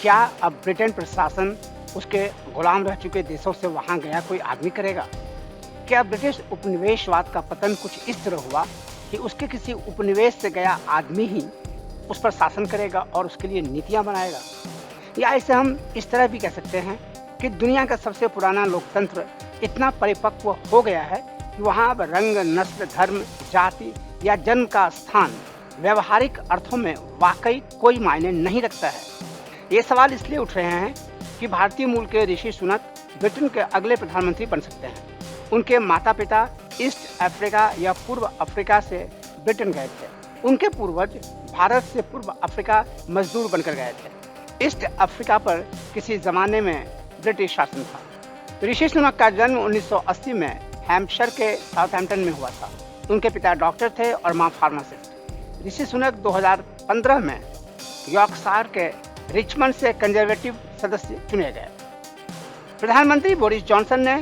क्या अब ब्रिटेन प्रशासन उसके गुलाम रह चुके देशों से वहां गया कोई आदमी करेगा? क्या ब्रिटिश उपनिवेशवाद का पतन कुछ इस तरह हुआ कि उसके किसी उपनिवेश से गया आदमी ही उस पर शासन करेगा और उसके लिए नीतियां बनाएगा? या इसे हम इस तरह भी कह सकते हैं कि दुनिया का सबसे पुराना लोकतंत्र इतना परिपक्व हो गया है कि वहां अब रंग, नस्ल, धर्म, जाति या जन्म का स्थान व्यवहारिक अर्थों में वाकई कोई मायने नहीं रखता है। ये सवाल इसलिए उठ रहे हैं कि भारतीय मूल के ऋषि सुनक ब्रिटेन के अगले प्रधानमंत्री बन सकते हैं। उनके माता पिता ईस्ट अफ्रीका या पूर्व अफ्रीका से ब्रिटेन गए थे। उनके पूर्वज भारत से पूर्व अफ्रीका मजदूर बनकर गए थे। ईस्ट अफ्रीका पर किसी जमाने में ब्रिटिश शासन था। ऋषि सुनक का जन्म 1980 में हैम्पशायर के साउथहैम्पटन में हुआ था। उनके पिता डॉक्टर थे और मां फार्मासिस्ट। ऋषि सुनक 2015 में यॉर्कशायर के रिचमंड से कंजर्वेटिव सदस्य चुने गए। प्रधानमंत्री बोरिस जॉनसन ने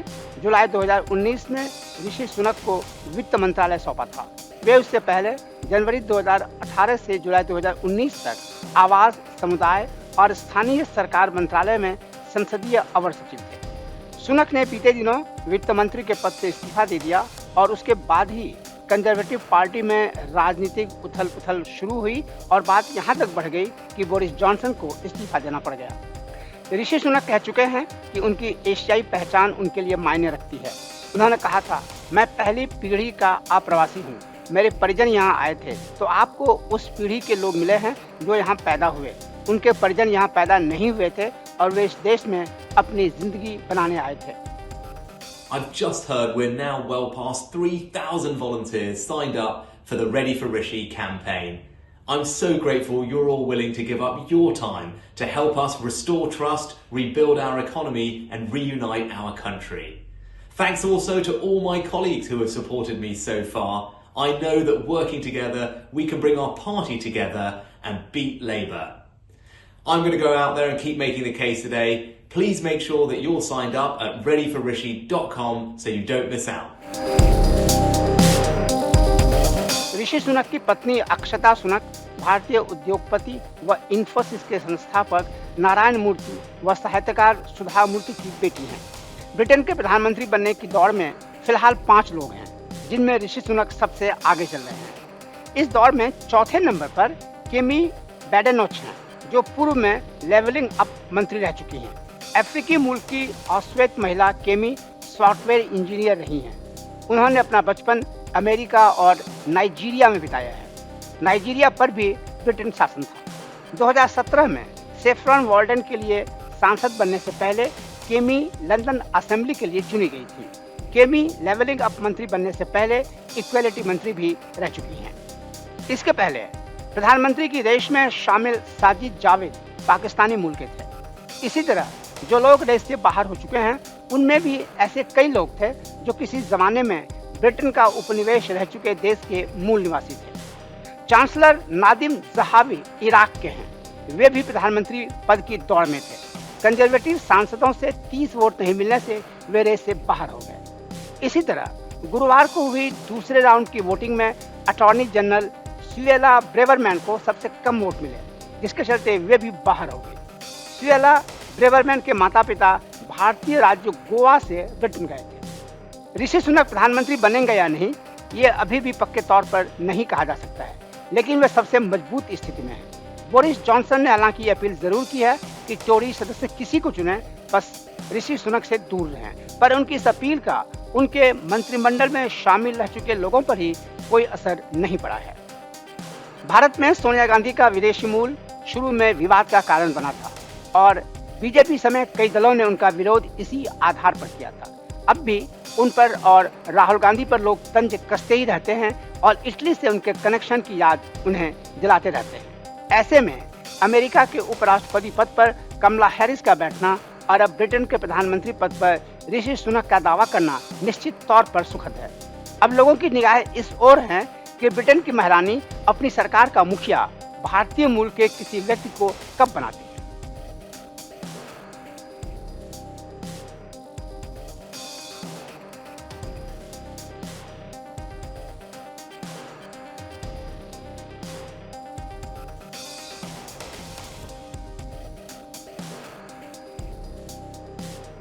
जुलाई 2019 में ऋषि सुनक को वित्त मंत्रालय सौंपा था। वे उससे पहले जनवरी 2018 से जुलाई 2019 तक आवास, समुदाय और स्थानीय सरकार मंत्रालय में संसदीय अवर सचिव थे। सुनक ने बीते दिनों वित्त मंत्री के पद से इस्तीफा दे दिया और उसके बाद ही कंजर्वेटिव पार्टी में राजनीतिक उथल पुथल शुरू हुई और बात यहाँ तक बढ़ गई कि बोरिस जॉनसन को इस्तीफा देना पड़ गया। ऋषि सुनक कह चुके हैं कि उनकी एशियाई पहचान उनके लिए मायने रखती है। उन्होंने कहा था, मैं पहली पीढ़ी का अप्रवासी हूँ, मेरे परिजन यहाँ आए थे, तो आपको उस पीढ़ी के लोग मिले हैं जो यहाँ पैदा हुए। उनके परिजन यहाँ पैदा नहीं हुए थे और वे इस देश में अपनी जिंदगी बनाने आए थे। I've just heard we're now well past 3,000 volunteers signed up for the Ready for Rishi campaign. I'm so grateful you're all willing to give up your time to help us restore trust, rebuild our economy and reunite our country. Thanks also to all my colleagues who have supported me so far. I know that working together we can bring our party together and beat Labour. I'm going to go out there and keep making the case today. Please make sure that you're signed up at readyforrishi.com so you don't miss out. Rishi Sunak की पत्नी अक्षता सुनक भारतीय उद्योगपति व इन्फोसिस के संस्थापक नारायण मूर्ति व साहित्यकार सुधा मूर्ति की बेटी हैं। ब्रिटेन के प्रधानमंत्री बनने की दौड़ में फिलहाल 5 लोग हैं, जिनमें ऋषि सुनक सबसे आगे चल रहे हैं। इस दौड़ में चौथे नंबर पर केमी बैडेनोच हैं, जो पूर्व में लेवलिंग अप मंत्री रह चुकी हैं। अफ्रीकी मूल की अश्वेत महिला केमी सॉफ्टवेयर इंजीनियर रही हैं। उन्होंने अपना बचपन अमेरिका और नाइजीरिया में बिताया है। नाइजीरिया पर भी ब्रिटेन शासन था। 2017 में सेफ्रॉन वार्डन के लिए सांसद बनने से पहले केमी लंदन असेंबली के लिए चुनी गई थी। केमी लेवलिंग अप मंत्री बनने से पहले इक्वेलिटी मंत्री भी रह चुकी हैं। इसके पहले प्रधानमंत्री की रेस में शामिल साजिद जावेद पाकिस्तानी मूल के थे। इसी तरह जो लोग रेस से बाहर हो चुके हैं, उनमें भी ऐसे कई लोग थे जो किसी जमाने में ब्रिटेन का उपनिवेश रह चुके देश के मूल निवासी थे। चांसलर नादिम जहावी इराक के हैं। वे भी प्रधानमंत्री पद की दौड़ में थे। कंजर्वेटिव सांसदों से 30 वोट नहीं मिलने से वे रेस से बाहर हो गए। इसी तरह गुरुवार को हुई दूसरे राउंड की वोटिंग में अटॉर्नी जनरल सुएला ब्रेवरमैन को सबसे कम वोट मिले, जिसके चलते वे भी बाहर हो गए। सुएला ब्रेवरमैन के माता पिता भारतीय राज्य गोवा से ब्रिटेन गए थे। ऋषि सुनक प्रधानमंत्री बनेंगे या नहीं, ये अभी भी पक्के तौर पर नहीं कहा जा सकता है, लेकिन वे सबसे मजबूत स्थिति में हैं। बोरिस जॉनसन ने हालांकि ये अपील जरूर की है कि टोरी सदस्य किसी को चुने, बस ऋषि सुनक से दूर रहें, पर उनकी इस अपील का उनके मंत्रिमंडल में शामिल रह चुके लोगों पर ही कोई असर नहीं पड़ा है। भारत में सोनिया गांधी का विदेशी मूल शुरू में विवाद का कारण बना था और बीजेपी समेत कई दलों ने उनका विरोध इसी आधार पर किया था। अब भी उन पर और राहुल गांधी पर लोग तंज कसते ही रहते हैं और इटली से उनके कनेक्शन की याद उन्हें दिलाते रहते हैं। ऐसे में अमेरिका के उपराष्ट्रपति पद पर कमला हैरिस का बैठना और अब ब्रिटेन के प्रधानमंत्री पद पर ऋषि सुनक का दावा करना निश्चित तौर पर सुखद है। अब लोगों की निगाहें इस ओर हैं कि ब्रिटेन की महारानी अपनी सरकार का मुखिया भारतीय मूल के किसी व्यक्ति को कब बनाती है।